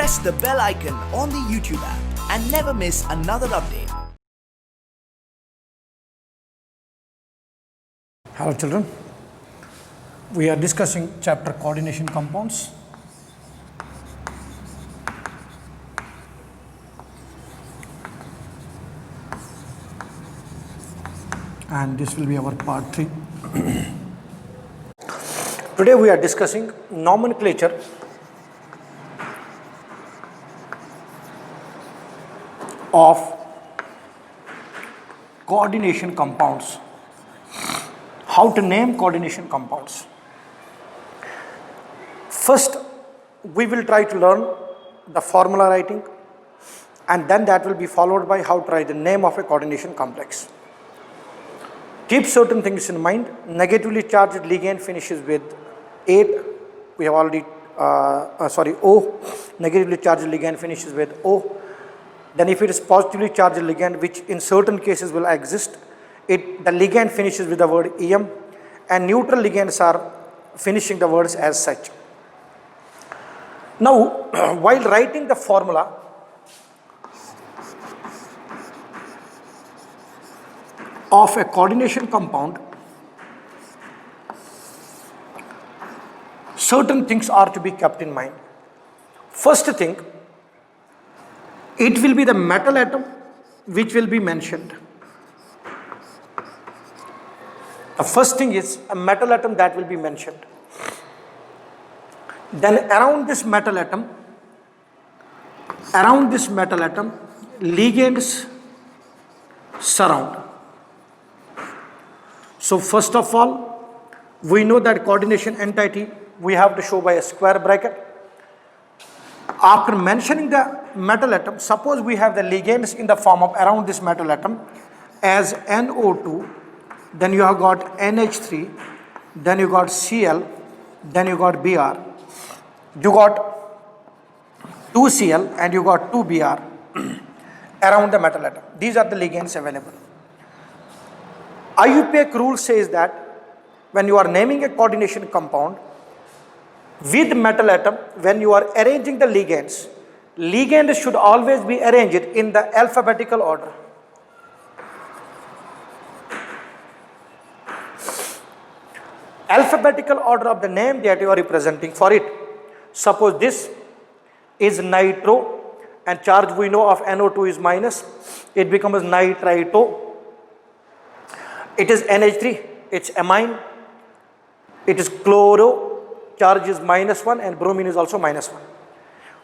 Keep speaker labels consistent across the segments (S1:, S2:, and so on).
S1: press the bell icon on the YouTube app and never miss another update.
S2: Hello children, we are discussing chapter coordination compounds. And this will be our part 3. Today we are discussing nomenclature of coordination compounds. How to name coordination compounds. First, we will try to learn the formula writing, and then that will be followed by how to write the name of a coordination complex. Keep certain things in mind. Negatively charged ligand finishes with 8. We have already, O. Negatively charged ligand finishes with O. Then if it is positively charged ligand, which in certain cases will exist, the ligand finishes with the word EM, and neutral ligands are finishing the words as such. Now, while writing the formula, of a coordination compound, certain things are to be kept in mind. First thing, it will be the metal atom which will be mentioned. The first thing is a metal atom that will be mentioned. Then around this metal atom, ligands surround. So first of all, we know that coordination entity we have to show by a square bracket. After mentioning the metal atom, suppose we have the ligands in the form of around this metal atom as NO2, then you have got NH3, then you got Cl, then you got Br. You got 2Cl and you got 2Br around the metal atom. These are the ligands available. IUPAC rule says that when you are naming a coordination compound with metal atom, when you are arranging the ligands should always be arranged in the alphabetical order. Alphabetical order of the name that you are representing for it. Suppose this is nitro, and charge we know of NO2 is minus, it becomes nitrito. It is NH3, it's amine, it is chloro, charge is -1, and bromine is also -1.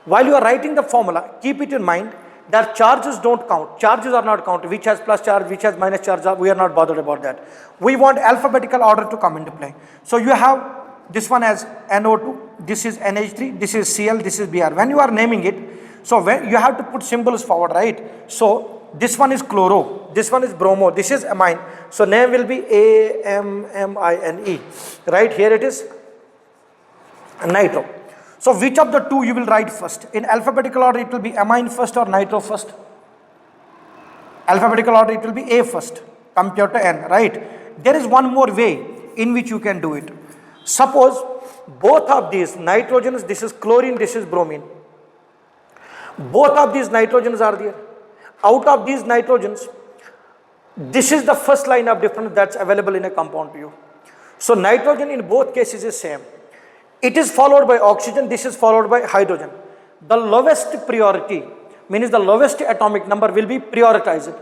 S2: While you are writing the formula, keep it in mind that charges don't count, charges are not counted, which has plus charge, which has minus charge, we are not bothered about that. We want alphabetical order to come into play. So you have this one as NO2, this is NH3, this is Cl, this is Br. When you are naming it, so when you have to put symbols forward, right? So this one is chloro, this one is bromo, this is amine. So name will be AMMINE, right? Here it is nitro. So which of the two you will write first? In alphabetical order it will be amine first or nitro first? Alphabetical order it will be A first compared to N, right? There is one more way in which you can do it. Suppose both of these nitrogens, this is chlorine, this is bromine. Both of these nitrogens are there. Out of these nitrogens, this is the first line of difference that's available in a compound to you. So nitrogen in both cases is same. It is followed by oxygen, this is followed by hydrogen. The lowest priority, means the lowest atomic number will be prioritized.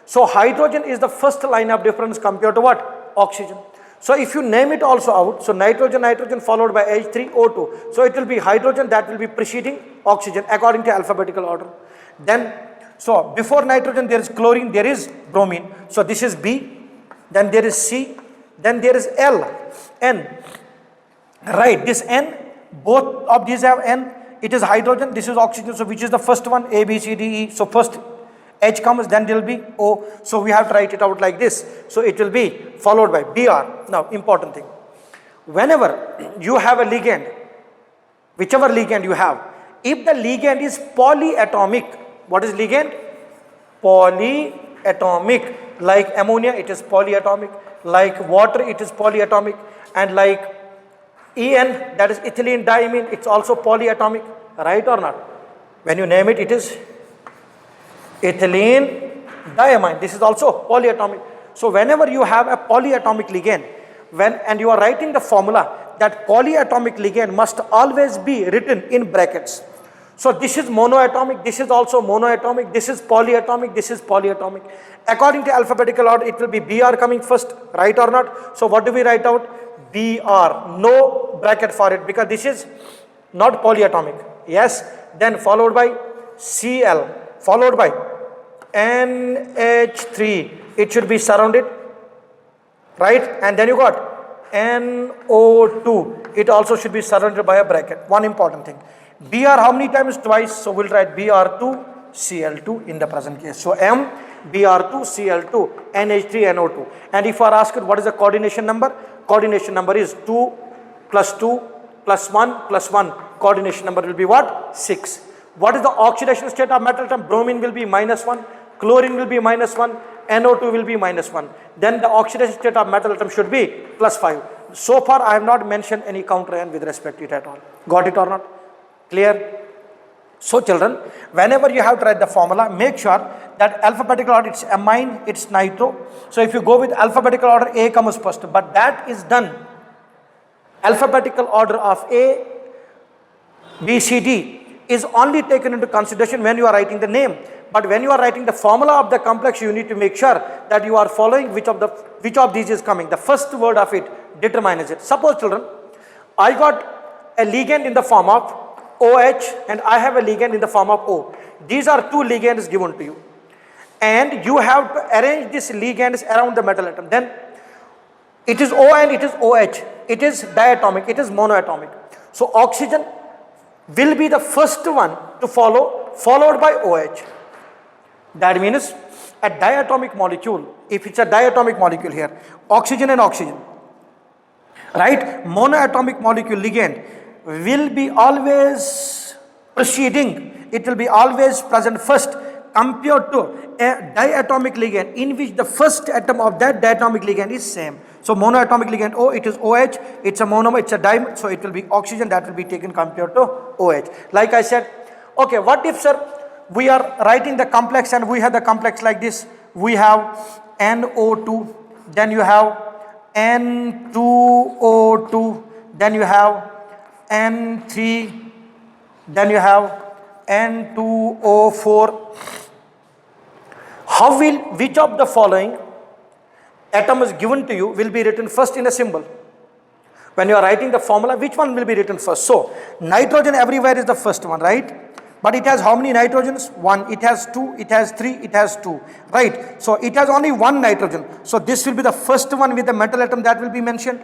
S2: So hydrogen is the first line of difference compared to what? Oxygen. So if you name it also out, so nitrogen followed by H3O2. So it will be hydrogen that will be preceding oxygen according to alphabetical order. Then, so before nitrogen there is chlorine, there is bromine. So this is B, then there is C, then there is L, N. Right, this N, both of these have N, it is hydrogen, this is oxygen. So which is the first one? A, B, C, D, E. So first H comes, then there will be O. So we have to write it out like this. So it will be followed by Br. Now important thing, whenever you have a ligand, whichever ligand you have, if the ligand is polyatomic, what is ligand? Polyatomic. Like ammonia, it is polyatomic. Like water, it is polyatomic. And like EN, that is ethylene diamine, it's also polyatomic. Right or not? When you name it, it is ethylene diamine. This is also polyatomic. So whenever you have a polyatomic ligand, and you are writing the formula, that polyatomic ligand must always be written in brackets. So this is monoatomic, this is also monoatomic, this is polyatomic, this is polyatomic. According to alphabetical order, it will be Br coming first, right or not? So what do we write out? Br, no bracket for it because this is not polyatomic. Yes, then followed by Cl, followed by NH3. It should be surrounded, right? And then you got NO2. It also should be surrounded by a bracket. One important thing. Br how many times? Twice. So we'll write Br2 Cl2 in the present case. So M Br2 Cl2 NH3 NO2. And if you are asked what is the coordination number? Coordination number is 2 plus 2 plus 1 plus 1. Coordination number will be what? 6. What is the oxidation state of metal atom? Bromine will be -1, chlorine will be -1, NO2 will be -1. Then the oxidation state of metal atom should be +5. So far I have not mentioned any counter ion with respect to it at all. Got it or not? Clear? So children, whenever you have to write the formula, make sure that alphabetical order, it's amine, it's nitro. So if you go with alphabetical order, A comes first, but that is done. Alphabetical order of A, B, C, D is only taken into consideration when you are writing the name. But when you are writing the formula of the complex, you need to make sure that you are following which of these is coming. The first word of it determines it. Suppose children, I got a ligand in the form of OH and I have a ligand in the form of O. These are two ligands given to you. And you have to arrange these ligands around the metal atom. Then it is O and it is OH. It is diatomic, it is monoatomic. So oxygen will be the first one to follow, followed by OH. That means a diatomic molecule, if it's a diatomic molecule here, oxygen and oxygen, right? Monoatomic molecule ligand will be always preceding, it will be always present first compared to a diatomic ligand in which the first atom of that diatomic ligand is same. So monoatomic ligand O, it is OH, it's a monomer, it's a dimer, so it will be oxygen that will be taken compared to OH. Like I said, okay, what if sir, we are writing the complex and we have the complex like this. We have NO2, then you have N2O2, then you have N3, then you have N2O4. Which of the following atom is given to you will be written first in a symbol? When you are writing the formula, which one will be written first? So, nitrogen everywhere is the first one, right? But it has how many nitrogens? 1. It has 2, it has 3, it has 2, right? So, it has only 1 nitrogen. So, this will be the first one with the metal atom that will be mentioned.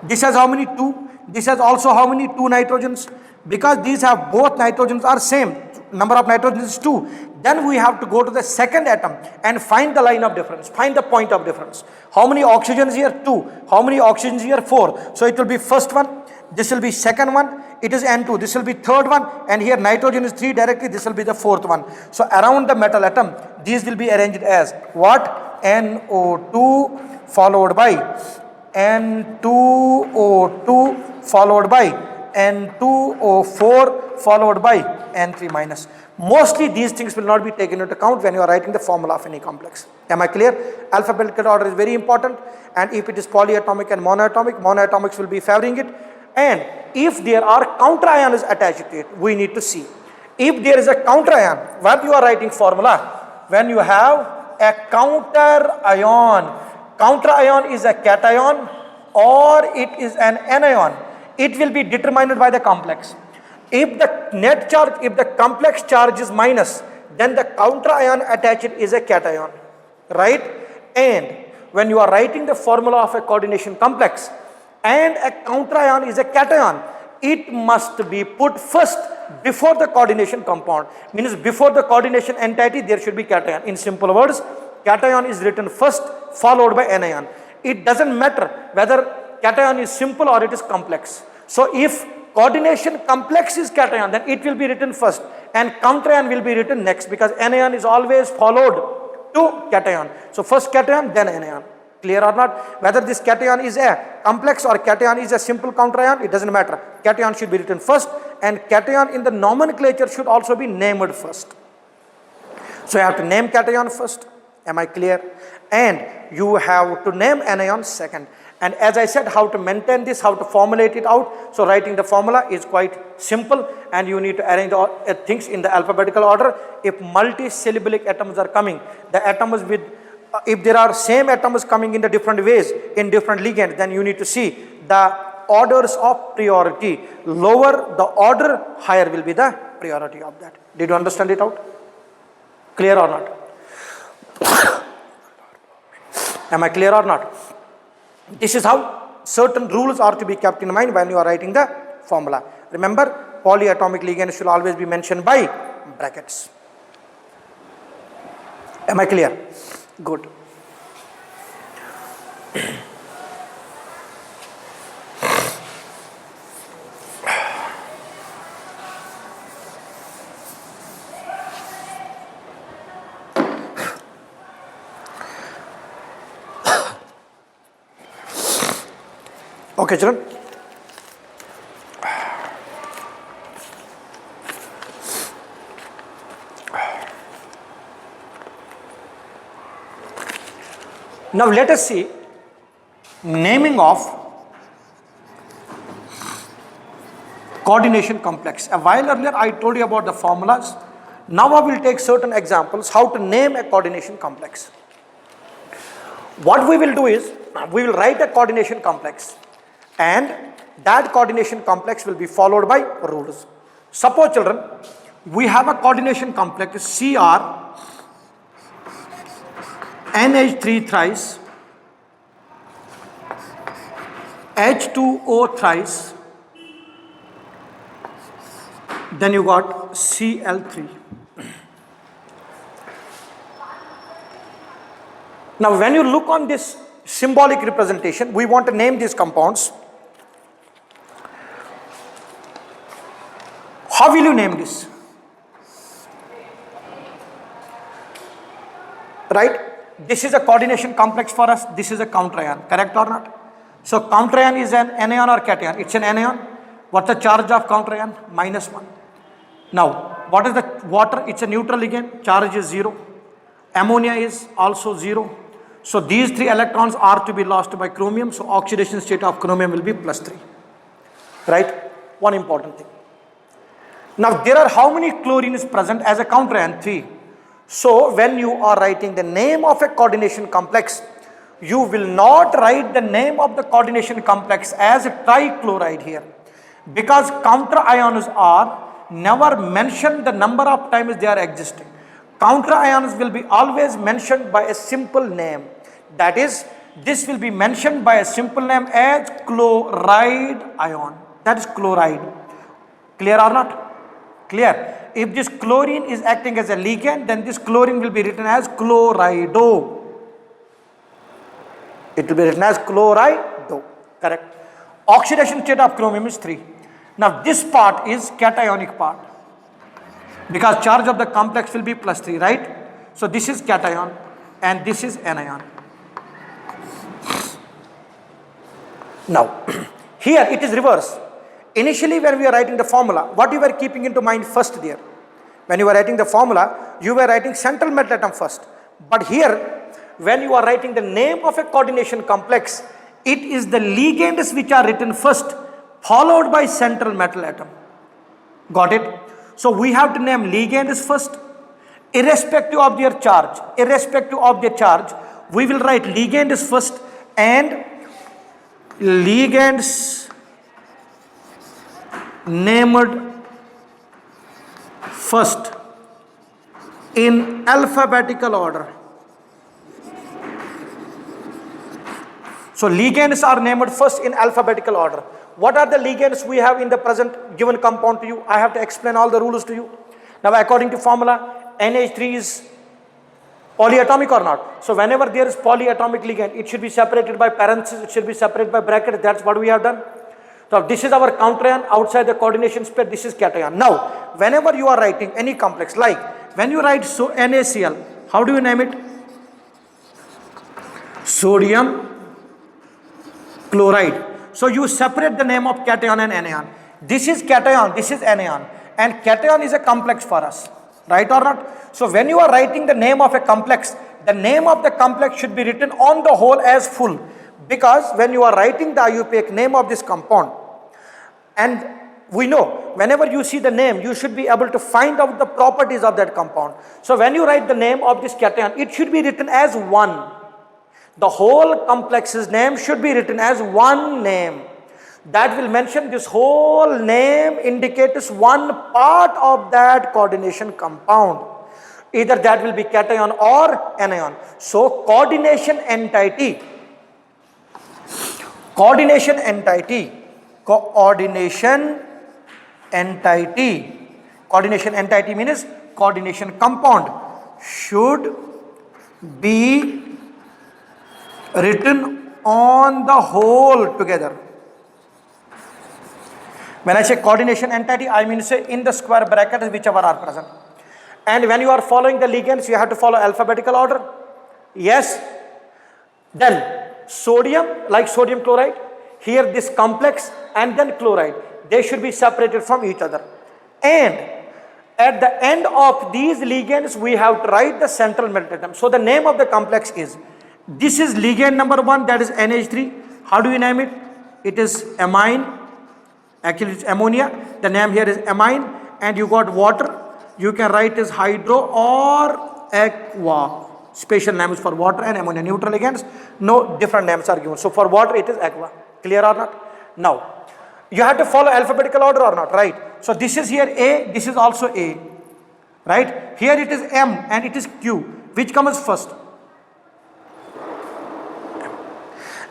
S2: This has how many? 2. This has also how many? 2 nitrogens. Because these have both nitrogens are same. Number of nitrogens is 2. Then we have to go to the second atom and find the line of difference, find the point of difference. How many oxygens here? 2. How many oxygens here? 4. So it will be first one, this will be second one, it is N2, this will be third one, and here nitrogen is 3 directly, this will be the fourth one. So around the metal atom, these will be arranged as what? NO2 followed by N2O2 followed by N2O4 followed by N3 minus. Mostly these things will not be taken into account when you are writing the formula of any complex. Am I clear? Alphabetical order is very important, and if it is polyatomic and monoatomic, monoatomics will be favoring it. And if there are counter ions attached to it, we need to see. If there is a counter ion, when you are writing formula, when you have a counter ion is a cation or it is an anion, it will be determined by the complex. If the net charge, if the complex charge is minus, then the counter ion attached is a cation, right? And when you are writing the formula of a coordination complex and a counter ion is a cation, it must be put first before the coordination compound. Means before the coordination entity there should be cation. In simple words, cation is written first followed by anion. It doesn't matter whether cation is simple or it is complex. So if coordination complex is cation, then it will be written first and counter ion will be written next, because anion is always followed to cation. So first cation, then anion. Clear or not? Whether this cation is a complex or cation is a simple counter ion, it doesn't matter. Cation should be written first and cation in the nomenclature should also be named first. So you have to name cation first. Am I clear? And you have to name anion second. And as I said, how to maintain this, how to formulate it out. So writing the formula is quite simple, and you need to arrange all things in the alphabetical order. If multisyllabic atoms are coming, the atoms with, if there are same atoms coming in the different ways, in different ligands, then you need to see the orders of priority. Lower the order, higher will be the priority of that. Did you understand it out? Clear or not? Am I clear or not? This is how certain rules are to be kept in mind when you are writing the formula. Remember, polyatomic ligand should always be mentioned by brackets. Am I clear? Good. Okay, children. Now let us see naming of coordination complex. A while earlier I told you about the formulas. Now I will take certain examples how to name a coordination complex. What we will do is, we will write a coordination complex, and that coordination complex will be followed by rules. Suppose, children, we have a coordination complex Cr NH3 thrice, H2O thrice, then you got Cl3. Now when you look on this symbolic representation, we want to name these compounds. How will you name this? Right? This is a coordination complex for us. This is a counterion. Correct or not? So counterion is an anion or cation? It's an anion. What's the charge of counterion? -1. Now, what is the water? It's a neutral ligand. Charge is 0. Ammonia is also 0. So these 3 electrons are to be lost by chromium. So oxidation state of chromium will be +3. Right? One important thing. Now there are how many chlorines present as a counterion? 3. So when you are writing the name of a coordination complex, you will not write the name of the coordination complex as a trichloride here, because counter ions are never mentioned the number of times they are existing. Counter ions will be always mentioned by a simple name. That is, this will be mentioned by a simple name as chloride ion. That is chloride. Clear or not? Clear. If this chlorine is acting as a ligand, then this chlorine will be written as chlorido. It will be written as chlorido. Correct. Oxidation state of chromium is 3. Now this part is cationic part, because charge of the complex will be +3, right? So this is cation and this is anion. Now here it is reverse. Initially when we are writing the formula, what you were keeping into mind first there? When you were writing the formula, you were writing central metal atom first. But here, when you are writing the name of a coordination complex, it is the ligands which are written first, followed by central metal atom. Got it? So we have to name ligands first, irrespective of their charge. Irrespective of their charge, we will write ligands first, and ligands named first in alphabetical order. So ligands are named first in alphabetical order. What are the ligands we have in the present given compound to you? I have to explain all the rules to you. Now according to formula, NH3 is polyatomic or not? So whenever there is polyatomic ligand, it should be separated by parentheses, it should be separated by bracket. That's what we have done. So this is our counterion. Outside the coordination pair, this is cation. Now, whenever you are writing any complex, like when you write NaCl, how do you name it? Sodium chloride. So you separate the name of cation and anion. This is cation, this is anion, and cation is a complex for us, right or not? So when you are writing the name of a complex, the name of the complex should be written on the whole as full, because when you are writing the IUPAC name of this compound, and we know whenever you see the name, you should be able to find out the properties of that compound. So when you write the name of this cation, it should be written as one. The whole complex's name should be written as one name. That will mention this whole name indicates one part of that coordination compound. Either that will be cation or anion. So coordination entity means coordination compound should be written on the whole together. When I say coordination entity, I mean say in the square brackets whichever are present. And when you are following the ligands, you have to follow alphabetical order. Yes. Then sodium, like sodium chloride, here this complex and then chloride, they should be separated from each other. And at the end of these ligands, we have to write the central metal atom. So the name of the complex is, this is ligand number 1, that is NH3. How do you name it? It is amine. Actually it's ammonia. The name here is amine, and you got water. You can write as hydro or aqua. Special names for water and ammonia. Neutral ligands, no different names are given. So for water it is aqua. Clear or not? Now, you have to follow alphabetical order or not, right? So this is here A, this is also A, right? Here it is M and it is Q. Which comes first?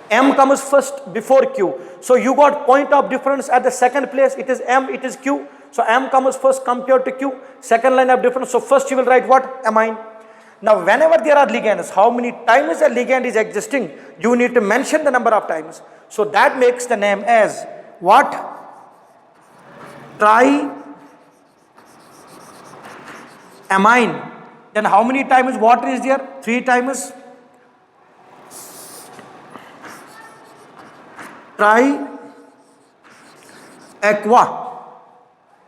S2: M comes first before Q. So you got point of difference at the second place. It is M, it is Q. So M comes first compared to Q. Second line of difference. So first you will write what? Amine. Now whenever there are ligands, how many times a ligand is existing, you need to mention the number of times. So that makes the name as what? Triamine. Then how many times water is there? 3 times. Triaqua.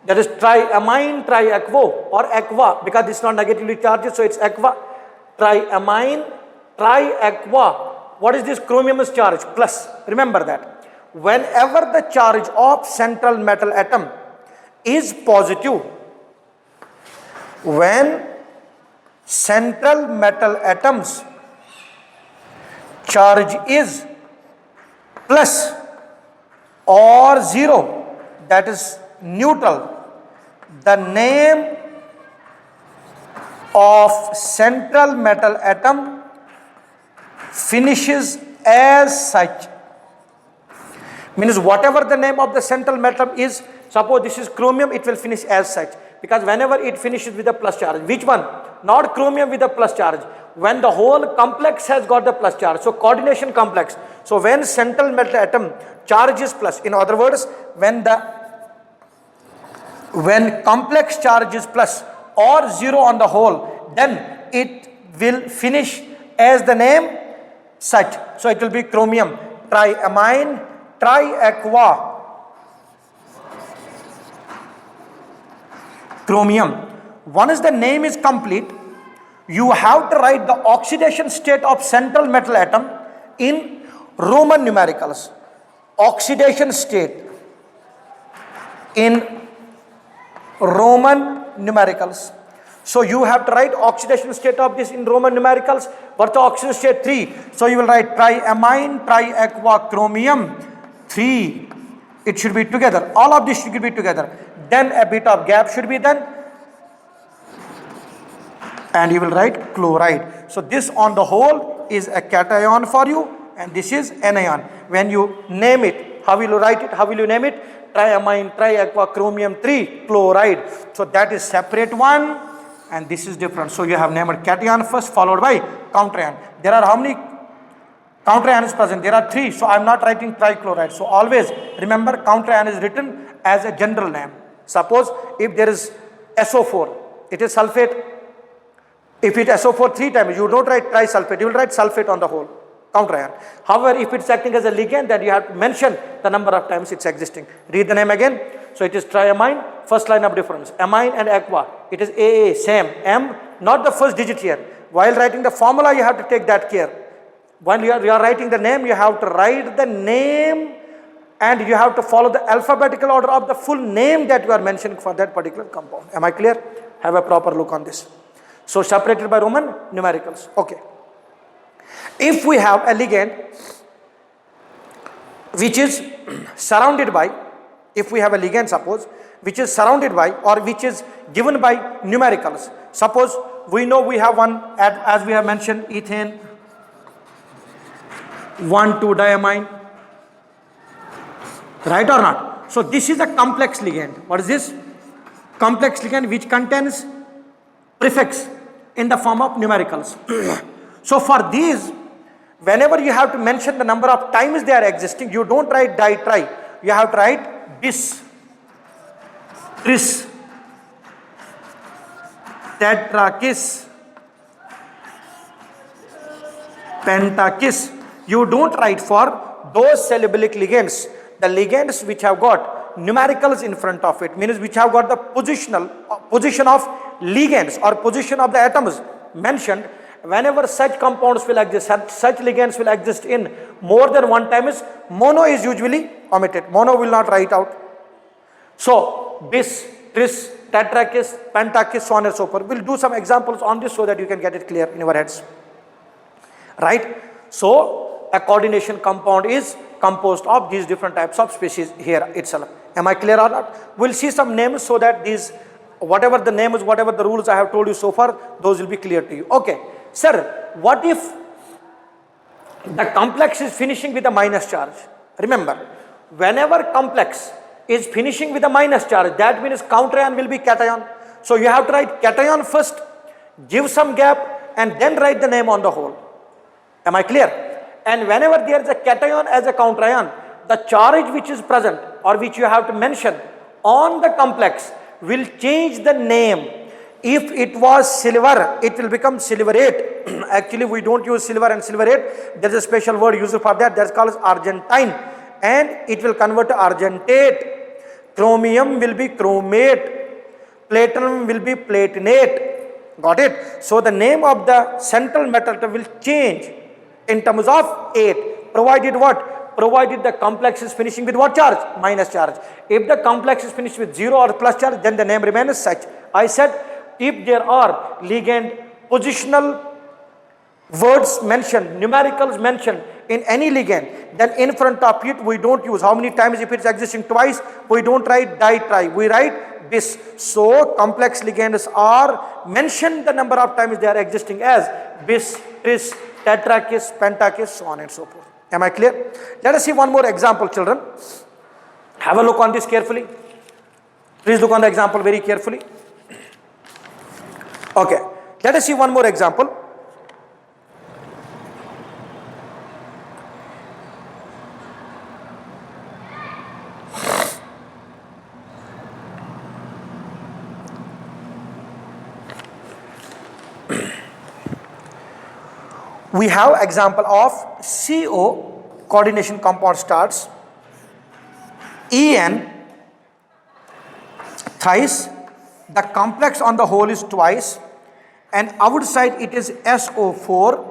S2: That is triamine, triaqua, or aqua, because it's not negatively charged, so it's aqua. Triamine, triaqua. What is this? Chromium is charged, plus. Remember that. Whenever the charge of central metal atom is positive, when central metal atom's charge is plus or 0, that is neutral, the name of central metal atom finishes as such. Means whatever the name of the central metal is, suppose this is chromium, it will finish as such, because whenever it finishes with a plus charge. Which one? Not chromium with a plus charge. When the whole complex has got the plus charge, so coordination complex. So when central metal atom charge is plus, in other words, when complex charge is plus or 0 on the whole, then it will finish as the name such. So it will be chromium, triamine, triaqua. Chromium. Once the name is complete, you have to write the oxidation state of central metal atom in Roman numericals. Oxidation state in Roman numericals. So you have to write oxidation state of this in Roman numericals. What's the oxidation state? 3. So you will write triamine, triaqua, chromium, 3. It should be together. All of this should be together. Then a bit of gap should be done. And you will write chloride. So this on the whole is a cation for you, and this is anion. When you name it, how will you write it? How will you name it? Triamine, triaqua, chromium, 3, chloride. So that is separate one, and this is different. So you have named cation first, followed by counterion. There are how many counterions present? There are 3. So I am not writing trichloride. So always remember, counterion is written as a general name. Suppose if there is SO4, it is sulfate. If it is SO4 3 times, you don't write trisulfate, you will write sulfate on the whole, counterion. However, if it's acting as a ligand, then you have to mention the number of times it's existing. Read the name again. So it is triamine, first line of difference. Amine and aqua, it is AA, same. M, not the first digit here. While writing the formula, you have to take that care. When you are writing the name, you have to write the name and you have to follow the alphabetical order of the full name that you are mentioning for that particular compound. Am I clear? Have a proper look on this. So separated by Roman numericals. Okay. If we have a ligand which is surrounded by, if we have a ligand suppose, which is surrounded by or which is given by numericals. Suppose we know we have one, as we have mentioned, ethane, 1,2-diamine, right or not? So this is a complex ligand. What is this? Complex ligand which contains prefix in the form of numericals. So for these, whenever you have to mention the number of times they are existing, you don't write di-tri. You have to write bis, tris, tetrakis, pentakis. You don't write for those cellulosic ligands, the ligands which have got numericals in front of it, means which have got the position of ligands or position of the atoms mentioned. Whenever such compounds will exist, such ligands will exist in more than one times, mono is usually omitted. Mono will not write out. So bis, tris, tetrakis, pentakis, so on and so forth. We'll do some examples on this so that you can get it clear in your heads. Right? So a coordination compound is composed of these different types of species here itself. Am I clear or not? We'll see some names so that these, whatever the name is, whatever the rules I have told you so far, those will be clear to you. Okay. Sir, what if the complex is finishing with a minus charge? Remember, whenever complex is finishing with a minus charge, that means counterion will be cation. So you have to write cation first, give some gap, and then write the name on the whole. Am I clear? And whenever there is a cation as a counterion, the charge which is present or which you have to mention on the complex will change the name. If it was silver, it will become silverate. Actually, we don't use silver and silverate. There is a special word used for that. That's called argentine. And it will convert to argentate. Chromium will be chromate. Platinum will be platinate. Got it? So the name of the central metal will change in terms of 8. Provided what? Provided the complex is finishing with what charge? Minus charge. If the complex is finished with 0 or plus charge, then the name remains such. I said, if there are ligand positional words mentioned, numericals mentioned in any ligand, then in front of it we don't use. How many times? If it is existing twice, we don't write di-tri, we write bis. So complex ligands are mentioned the number of times they are existing as bis, tris, tetrakis, pentakis, so on and so forth. Am I clear? Let us see one more example, children. Have a look on this carefully. Please look on the example very carefully. Okay, let us see one more example. We have example of CO coordination compound starts En thrice. The complex on the whole is twice, and outside it is SO4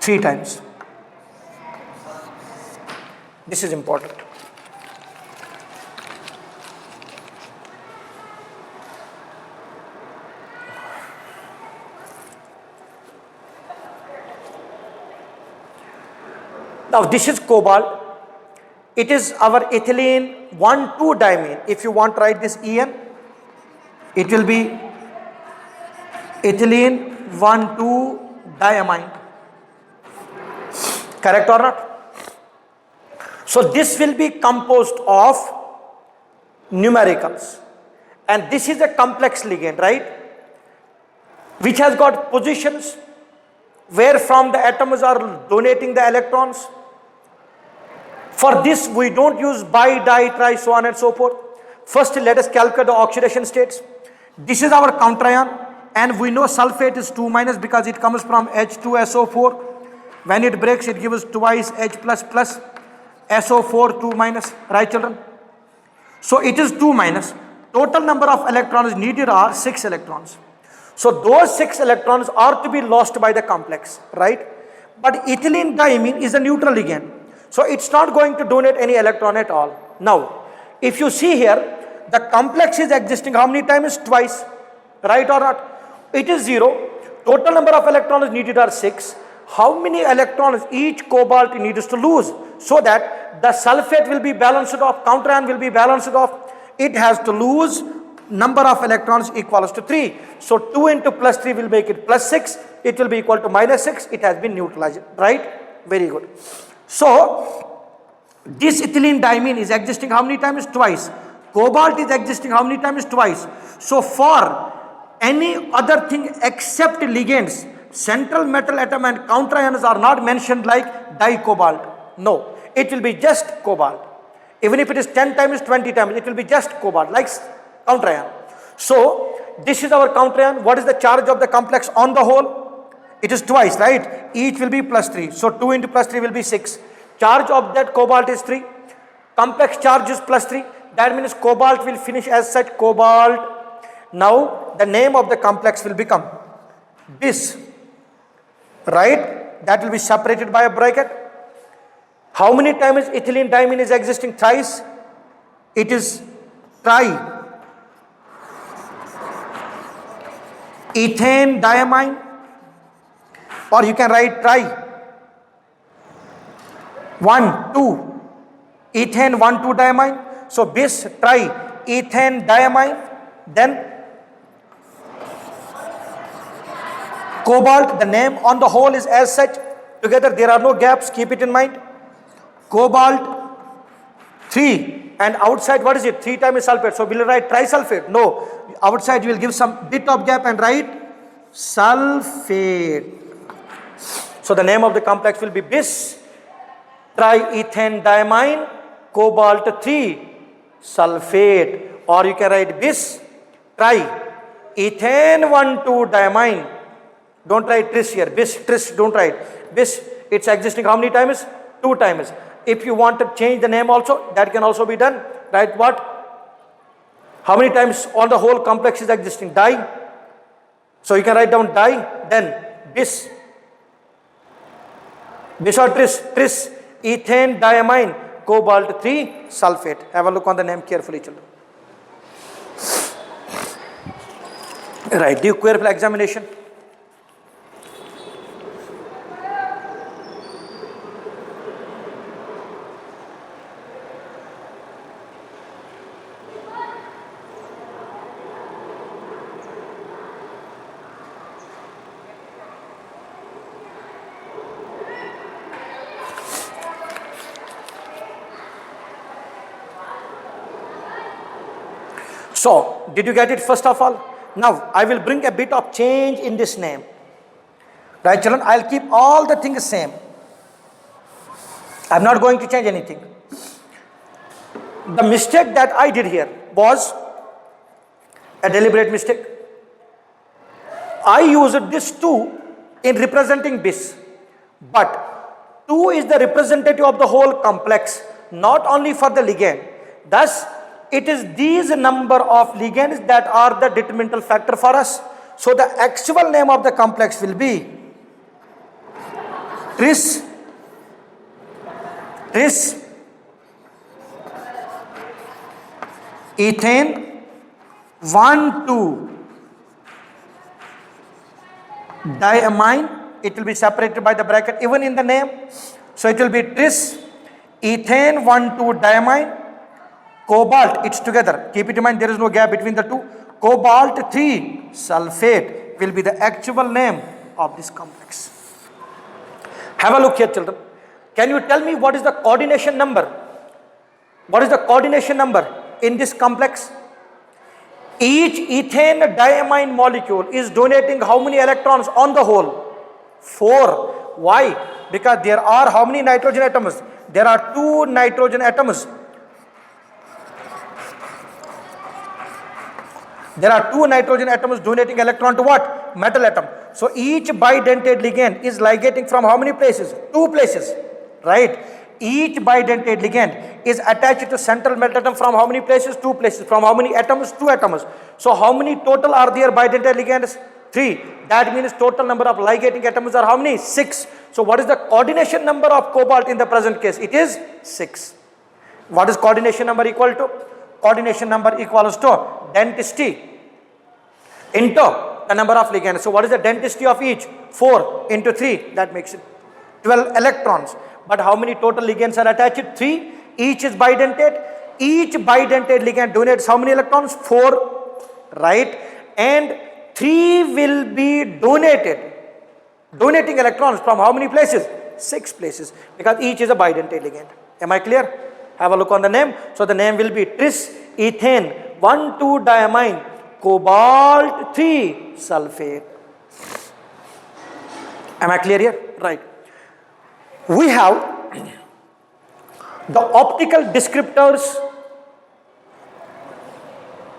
S2: 3 times. This is important. Now this is cobalt. It is our ethylene 1,2-diamine. If you want to write this En, it will be ethylene 1,2-diamine. Correct or not? So this will be composed of numericals. And this is a complex ligand, right? Which has got positions where from the atoms are donating the electrons. For this, we don't use bi, di, tri, so on and so forth. First, let us calculate the oxidation states. This is our counterion, and we know sulfate is 2- because it comes from H2SO4. When it breaks, it gives twice H++. SO4 2 minus, right children? So it is 2 minus. Total number of electrons needed are 6 electrons. So those 6 electrons are to be lost by the complex, right? But ethylene diamine is a neutral ligand. So it's not going to donate any electron at all. Now, if you see here, the complex is existing how many times? Twice, right or not? It is 0. Total number of electrons needed are 6. How many electrons each cobalt needs to lose so that the sulfate will be balanced off, counter ion will be balanced off? It has to lose number of electrons equals to 3. So 2 into plus 3 will make it plus 6. It will be equal to minus 6. It has been neutralized, right? Very good. So this ethylene diamine is existing how many times? Twice. Cobalt is existing how many times? Twice. So for any other thing except ligands, central metal atom and counter ions are not mentioned like dicobalt. No, it will be just cobalt. Even if it is 10 times, 20 times, it will be just cobalt, like counter ion. So this is our counter ion. What is the charge of the complex on the whole? It is twice, right? Each will be plus 3. So 2 into plus 3 will be 6. Charge of that cobalt is 3. Complex charge is plus 3. That means cobalt will finish as such, cobalt. Now the name of the complex will become bis, right? That will be separated by a bracket. How many times ethylene diamine is existing? Thrice. It is tri. Ethane diamine, or you can write tri. 1, 2. Ethane 1, 2 diamine. So bis, tri, ethane diamine. Then cobalt, the name on the whole is as such. Together there are no gaps, keep it in mind. Cobalt 3, and outside what is it? 3 times sulfate. So will you write trisulfate? No. Outside you will give some bit of gap and write sulfate. So the name of the complex will be bis triethane diamine cobalt 3 sulfate, or you can write bis tri ethane 1, 2 diamine. Don't write tris here. Bis, tris, don't write. Bis, it's existing how many times? 2 times. If you want to change the name also, that can also be done. Write what? How many times on the whole complex is existing? Di. So you can write down di, then bis. Bis or tris? Tris, ethane diamine, cobalt 3 sulfate. Have a look on the name carefully, children. Right, do careful examination. So, did you get it first of all? Now, I will bring a bit of change in this name. Right, children? I'll keep all the things same. I'm not going to change anything. The mistake that I did here was a deliberate mistake. I used this 2 in representing bis. But 2 is the representative of the whole complex, not only for the ligand. Thus, it is these number of ligands that are the determinant factor for us. So the actual name of the complex will be tris ethane 1, 2 diamine. It will be separated by the bracket even in the name. So it will be tris ethane 1, 2 diamine cobalt, it's together. Keep it in mind, there is no gap between the two. Cobalt 3 sulfate will be the actual name of this complex. Have a look here, children. Can you tell me what is the coordination number? What is the coordination number in this complex? Each ethane diamine molecule is donating how many electrons on the whole? 4. Why? Because there are how many nitrogen atoms? There are 2 nitrogen atoms. There are 2 nitrogen atoms donating electron to what? Metal atom. So each bidentate ligand is ligating from how many places? 2 places, right? each bidentate ligand is attached to central metal atom from how many places? 2 places. From how many atoms? 2 atoms. So how many total are there bidentate ligands? 3. That means total number of ligating atoms are how many? 6. So what is the coordination number of cobalt in the present case? It is 6. What is coordination number equal to? Coordination number equals to density into the number of ligands. So what is the density of each? 4 into 3. That makes it 12 electrons. But how many total ligands are attached? 3. Each is bidentate. Each bidentate ligand donates how many electrons? 4. Right? And 3 will be donated. Donating electrons from how many places? 6 places. Because each is a bidentate ligand. Am I clear? Have a look on the name. So the name will be tris ethane 1,2-diamine cobalt 3 sulfate. Am I clear here? Right. We have the optical descriptors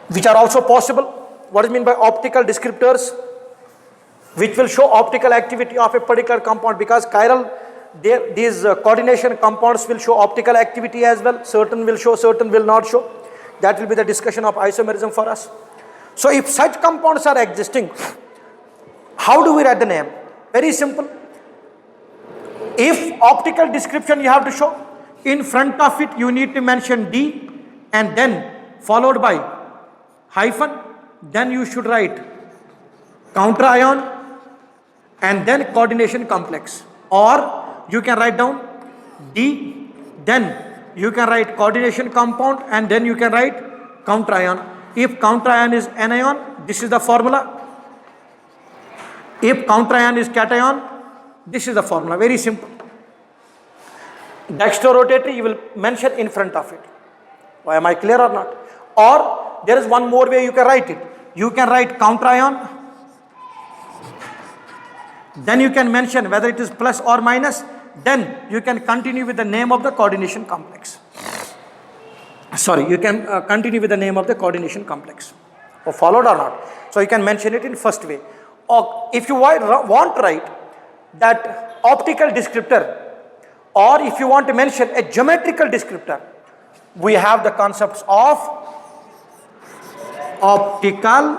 S2: which are also possible. What is meant by optical descriptors? Which will show optical activity of a particular compound, because chiral, these coordination compounds will show optical activity as well. Certain will show, certain will not show. That will be the discussion of isomerism for us. So if such compounds are existing, how do we write the name? Very simple. If optical description you have to show, in front of it you need to mention D and then followed by hyphen, then you should write counter ion and then coordination complex. Or you can write down D, then you can write coordination compound and then you can write counter ion. If counter ion is anion, this is the formula. If counter ion is cation, this is the formula. Very simple. Dextrorotatory you will mention in front of it. Why, am I clear or not? Or there is one more way you can write it. You can write counter ion, then you can mention whether it is plus or minus, then you can continue with the name of the coordination complex. Sorry, you can continue with the name of the coordination complex. Or followed or not. So you can mention it in first way. Or if you want to write that optical descriptor, or if you want to mention a geometrical descriptor, we have the concepts of optical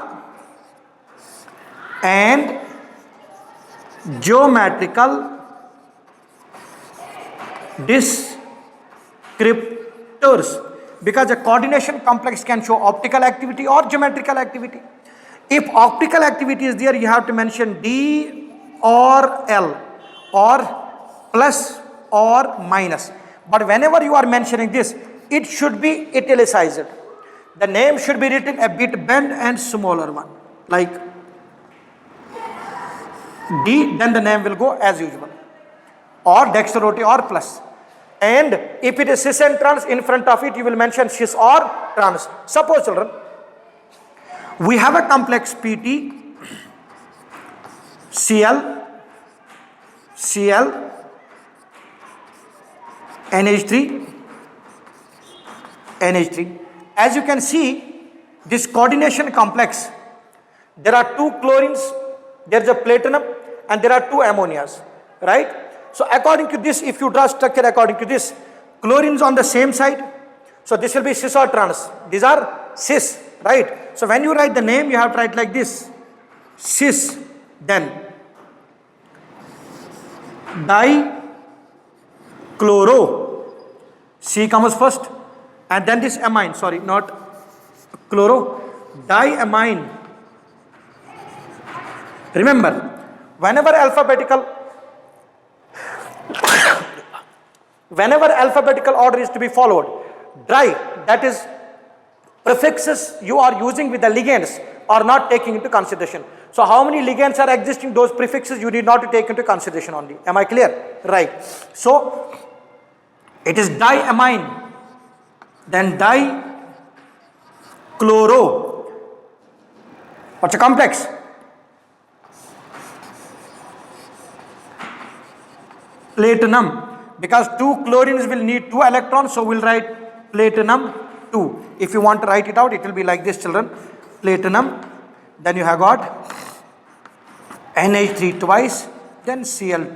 S2: and geometrical descriptors, because a coordination complex can show optical activity or geometrical activity. If optical activity is there, you have to mention D or L or plus or minus. But whenever you are mentioning this, it should be italicized. The name should be written a bit bent and smaller one, like D, then the name will go as usual, or dextrorotatory or plus. And if it is cis and trans, in front of it you will mention cis or trans. Suppose children, we have a complex PT, Cl, NH3, NH3. As you can see, this coordination complex, there are 2 chlorines, there is a platinum and there are 2 ammonias, right? So according to this, if you draw structure according to this, chlorines on the same side, so this will be cis or trans. These are cis, right? So when you write the name, you have to write like this, cis, then dichloro, C comes first, and then this amine, sorry, not chloro, diamine. Remember, whenever alphabetical order is to be followed, di, that is prefixes you are using with the ligands are not taking into consideration. So how many ligands are existing, those prefixes you need not to take into consideration only. Am I clear? Right. So it is diamine, then dichloro. What's a complex? Platinum. Because 2 chlorines will need 2 electrons, so we'll write platinum 2. If you want to write it out, it will be like this, children. Platinum, then you have got NH3 twice, then Cl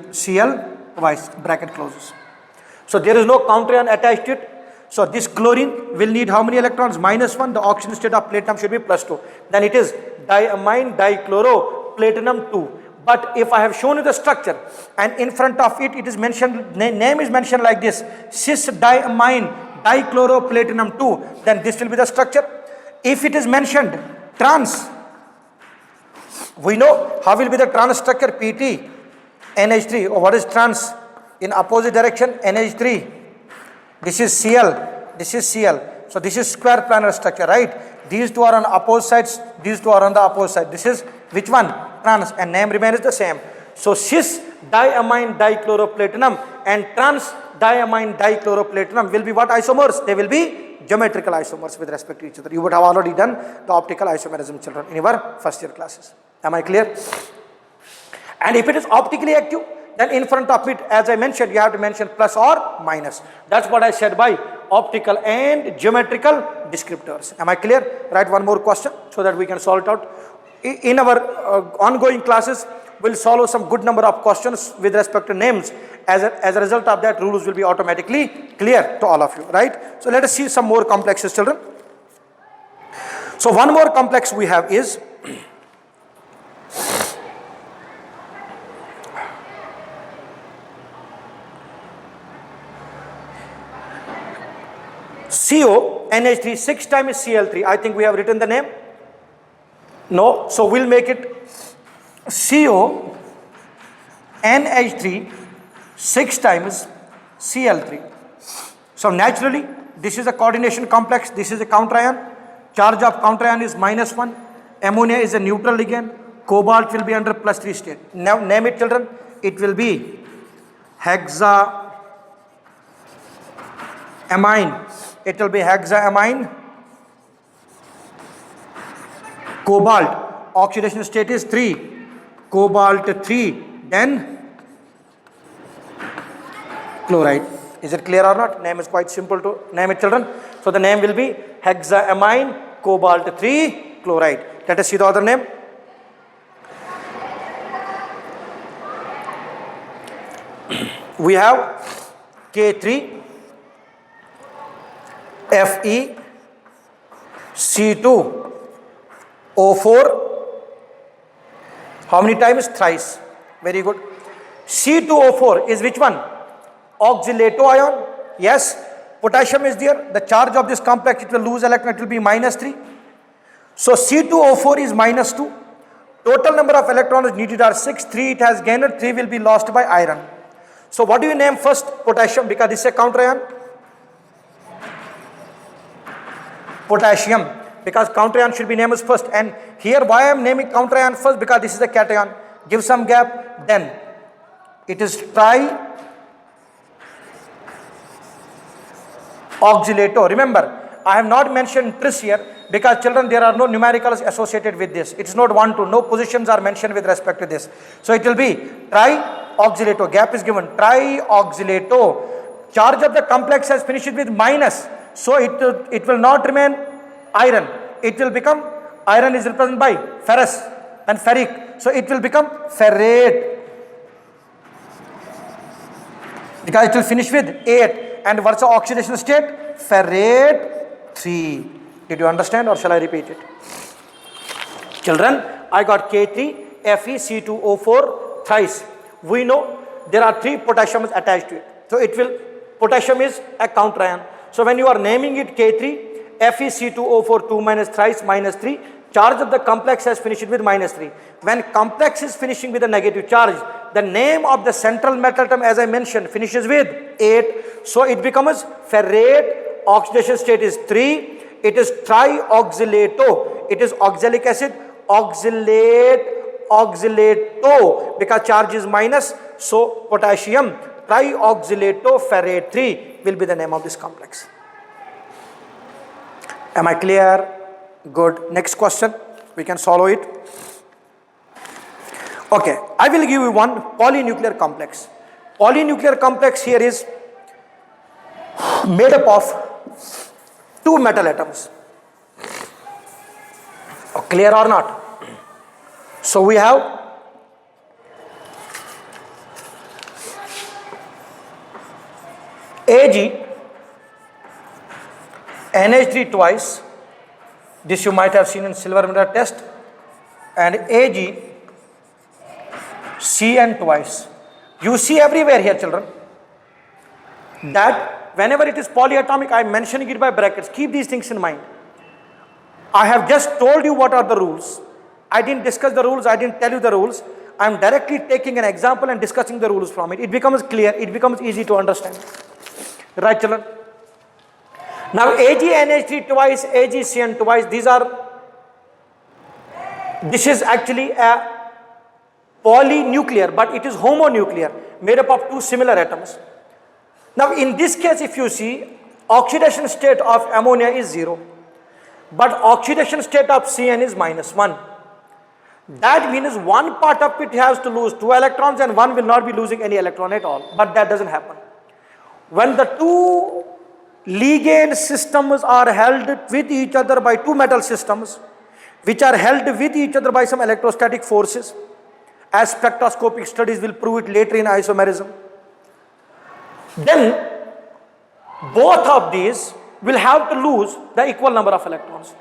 S2: twice, bracket closes. So there is no counter-ion attached to it. So this chlorine will need how many electrons? -1. The oxygen state of platinum should be +2. Then it is diamine dichloroplatinum 2. But if I have shown you the structure and in front of it, it is mentioned, name is mentioned like this, cis diamine dichloroplatinum 2, then this will be the structure. If it is mentioned trans, we know how will be the trans structure, PT, NH3. Or what is trans? In opposite direction, NH3. This is Cl, this is Cl. So this is square planar structure, right? These two are on opposite sides, these two are on the opposite side. This is which one? Trans, and name remains the same. So cis diamine dichloroplatinum and trans diamine dichloroplatinum will be what isomers? They will be geometrical isomers with respect to each other. You would have already done the optical isomerism, children, in your first year classes. Am I clear? And if it is optically active, then in front of it, as I mentioned, you have to mention plus or minus. That's what I said by optical and geometrical descriptors. Am I clear? Write one more question so that we can solve it out. In our ongoing classes, we'll solve some good number of questions with respect to names. As a result of that, rules will be automatically clear to all of you, right? So let us see some more complexes, children. So one more complex we have is CO NH3 6 times Cl3. I think we have written the name. No, so we'll make it CO NH3 6 times Cl3. So naturally, this is a coordination complex. This is a counter ion. Charge of counter ion is -1. Ammonia is a neutral ligand. Cobalt will be under +3 state. Now name it, children. It will be hexaamine. It will be hexaamine. Cobalt. Oxidation state is 3. Cobalt 3. Then chloride. Is it clear or not? Name is quite simple to name it, children. So the name will be hexaamine cobalt 3 chloride. Let us see the other name. We have K3 FeC2O4. How many times? Thrice. Very good. C2O4 is which one? Oxalato ion. Yes. Potassium is there. The charge of this complex, it will lose electron. It will be -3. So C2O4 is -2. Total number of electrons needed are 6. 3 it has gained. 3 will be lost by iron. So what do you name first? Potassium, because this is a counter ion. Potassium, because counter ion should be named as first. And here why I am naming counter ion first? Because this is a cation. Give some gap. Then it is tri-oxalato. Remember, I have not mentioned tris here because, children, there are no numericals associated with this. It's not 1, 2. No positions are mentioned with respect to this. So it will be tri-oxalato. Gap is given. Tri-oxalato. Charge of the complex has finished with minus. So it will not remain iron. It will become, iron is represented by ferrous and ferric. So it will become ferrate. Because it will finish with 8. And what's the oxidation state? Ferrate 3. Did you understand or shall I repeat it? Children, I got K3, FeC2O4 thrice. We know there are 3 potassiums attached to it. So potassium is a counter ion. So when you are naming it K3, FeC2O4 2 minus thrice -3, charge of the complex has finished with -3. When complex is finishing with a negative charge, the name of the central metal atom, as I mentioned, finishes with 8. So it becomes ferrate. Oxidation state is 3. It is tri-oxalato. It is oxalic acid. Oxalato, because charge is minus. So potassium tri-oxalato ferrate 3 will be the name of this complex. Am I clear? Good. Next question. We can solve it. Okay. I will give you one polynuclear complex. Polynuclear complex here is made up of 2 metal atoms. Clear or not? So we have Ag, NH3 twice, this you might have seen in silver mirror test, and Ag, Cn twice. You see everywhere here, children, that whenever it is polyatomic, I am mentioning it by brackets. Keep these things in mind. I have just told you what are the rules. I didn't discuss the rules, I didn't tell you the rules. I am directly taking an example and discussing the rules from it. It becomes clear, it becomes easy to understand. Right, children? Now, AgNH3 twice, AgCN twice, this is actually a polynuclear, but it is homonuclear, made up of two similar atoms. Now, in this case, if you see, oxidation state of ammonia is 0, but oxidation state of CN is -1. That means one part of it has to lose 2 electrons and one will not be losing any electron at all, but that doesn't happen. When the two ligand systems are held with each other by two metal systems, which are held with each other by some electrostatic forces, as spectroscopic studies will prove it later in isomerism, then both of these will have to lose the equal number of electrons.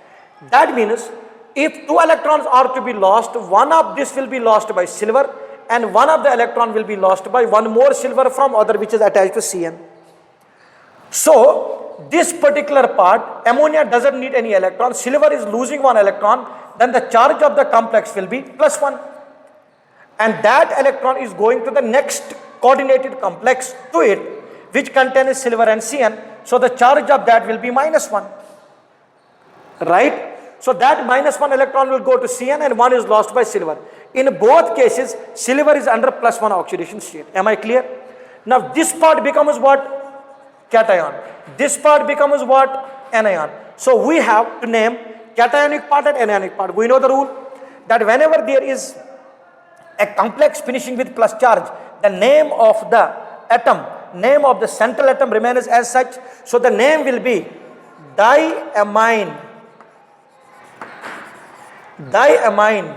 S2: That means if 2 electrons are to be lost, one of this will be lost by silver and one of the electron will be lost by one more silver from other which is attached to Cn. So this particular part, ammonia doesn't need any electron, silver is losing 1 electron, then the charge of the complex will be +1. And that electron is going to the next coordinated complex to it, which contains silver and Cn. So the charge of that will be -1. Right? So that -1 electron will go to Cn and 1 is lost by silver. In both cases, silver is under +1 oxidation state. Am I clear? Now this part becomes what? Cation. This part becomes what? Anion. So we have to name cationic part and anionic part. We know the rule that whenever there is a complex finishing with plus charge, the name of the atom, name of the central atom remains as such. So the name will be diamine. Diamine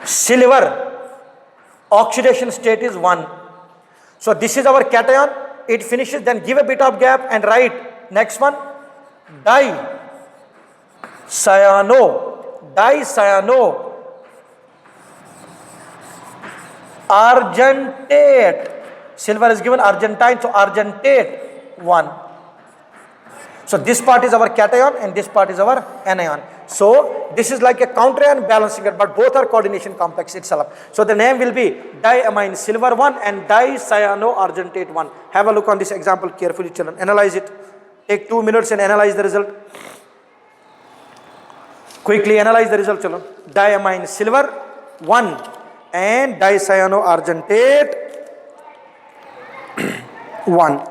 S2: silver, oxidation state is 1. So this is our cation, it finishes, then give a bit of gap and write next one, dicyano argentate. Silver is given argentine, so argentate 1. So this part is our cation and this part is our anion. So this is like a counterion balancing it, but both are coordination complex itself. So the name will be diamine silver 1 and dicyano argentate 1. Have a look on this example carefully, children. Analyze it. Take 2 minutes and analyze the result. Quickly analyze the result, children. Diamine silver 1 and dicyano argentate 1.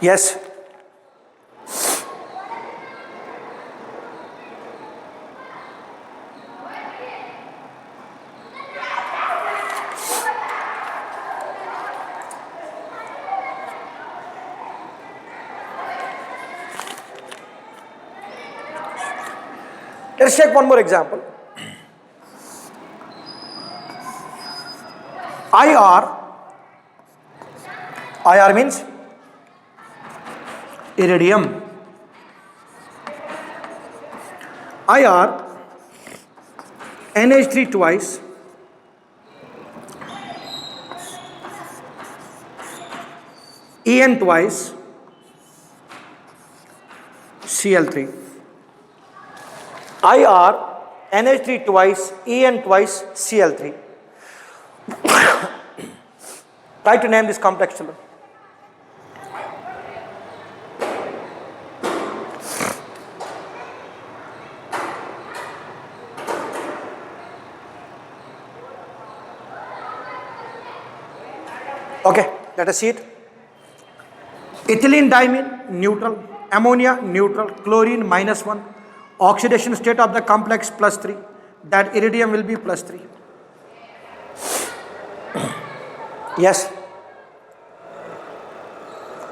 S2: Yes. Let's take one more example. IR means iridium. IR, NH3 twice, En twice, Cl3. IR, NH3 twice, En twice, Cl3. Try to name this complex, children. Okay, let us see it. Ethylene diamine, neutral. Ammonia, neutral. Chlorine, -1. Oxidation state of the complex, +3. That iridium will be +3. Yes.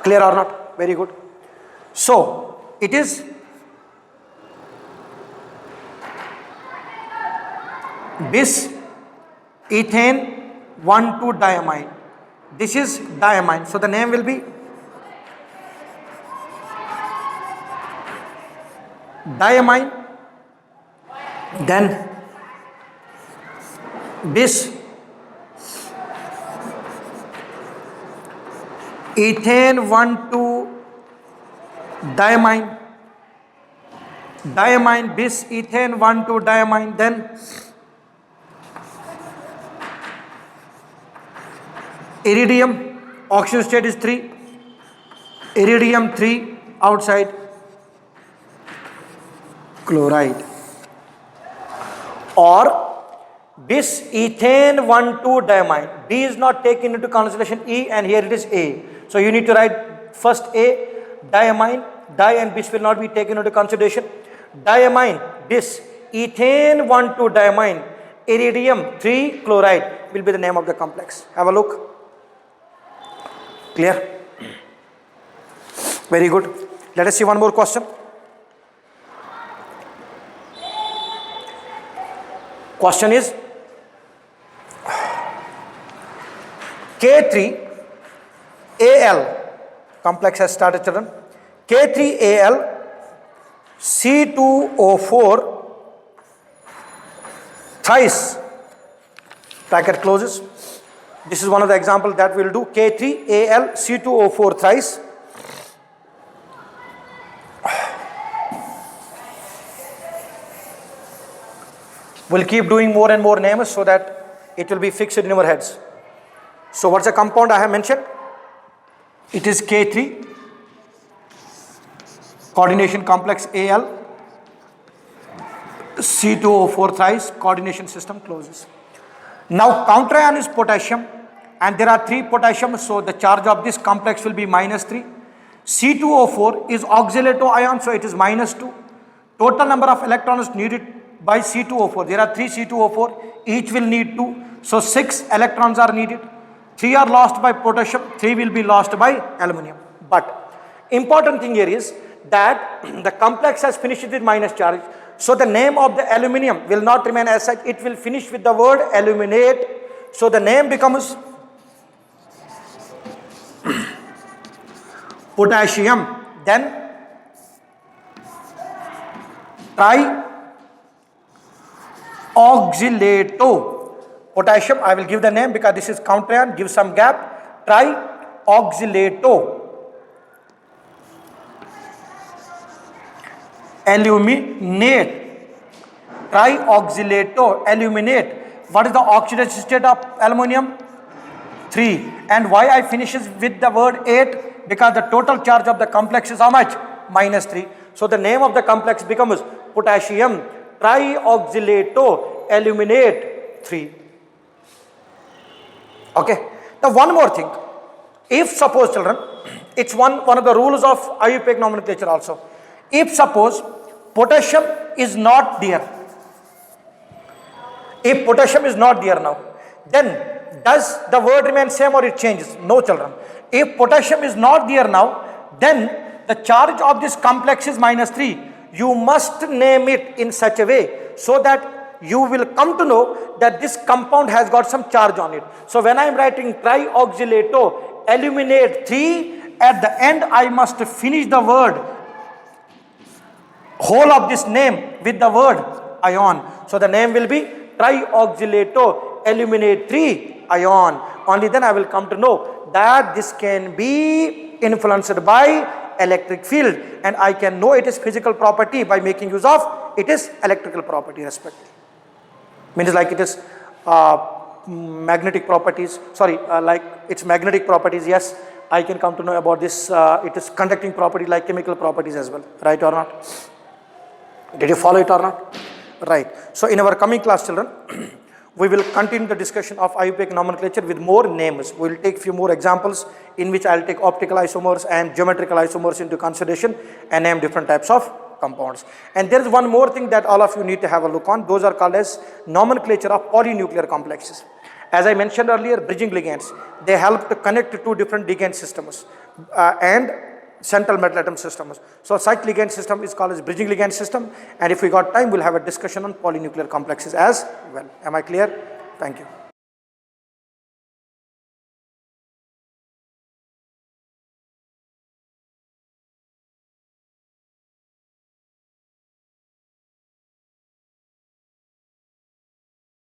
S2: Clear or not? Very good. So it is bis ethane 1,2-diamine. This is diamine, so the name will be diamine, then bis ethane 1,2-diamine, diamine bis ethane 1,2-diamine, then iridium, oxygen state is 3, iridium 3 outside, chloride, or bis ethane 1,2-diamine. B is not taken into consideration, E, and here it is A. So you need to write first A, diamine, di and bis will not be taken into consideration. Diamine, bis, ethane 1,2-diamine, iridium 3, chloride will be the name of the complex. Have a look. Clear? Very good. Let us see one more question. Question is K3Al complex has started, children. K3Al C2O4 thrice, bracket closes. This is one of the examples that we'll do. K3Al C2O4 thrice. We'll keep doing more and more names so that it will be fixed in our heads. So what's the compound I have mentioned? It is K3, coordination complex Al, C2O4 thrice, coordination system closes. Now counter ion is potassium, and there are 3 potassium, so the charge of this complex will be -3. C2O4 is oxalato ion, so it is -2. Total number of electrons needed by C2O4, there are 3 C2O4, each will need 2, so 6 electrons are needed. 3 are lost by potassium, 3 will be lost by aluminum. But important thing here is that the complex has finished with minus charge, so the name of the aluminum will not remain as such, it will finish with the word aluminate, so the name becomes potassium, then trioxylato. Potassium, I will give the name because this is counter ion, give some gap, trioxylato aluminate, trioxylato aluminate. What is the oxidation state of aluminum? 3. And why I finishes with the word 8? Because the total charge of the complex is how much? -3. So the name of the complex becomes potassium trioxylato aluminate 3. Okay. Now one more thing. If suppose, children, it's one of the rules of IUPAC nomenclature also. If suppose potassium is not there, if potassium is not there now, then does the word remain same or it changes? No, children. If potassium is not there now, then the charge of this complex is -3. You must name it in such a way so that you will come to know that this compound has got some charge on it. So when I am writing trioxylato aluminate 3, at the end I must finish the word, whole of this name with the word ion. So the name will be trioxylato aluminate 3 ion. Only then I will come to know that this can be influenced by electric field, and I can know its physical property by making use of its electrical property respectively. Means like it is magnetic properties, like its magnetic properties, yes, I can come to know about this, it is conducting property like chemical properties as well, right or not? Did you follow it or not? Right. So in our coming class, children, we will continue the discussion of IUPAC nomenclature with more names. We will take few more examples in which I will take optical isomers and geometrical isomers into consideration and name different types of compounds. And there is one more thing that all of you need to have a look on. Those are called as nomenclature of polynuclear complexes. As I mentioned earlier, bridging ligands, they help to connect two different ligand systems and central metal atom systems. So such ligand system is called as bridging ligand system, and if we got time, we'll have a discussion on polynuclear complexes as well. Am I clear? Thank you.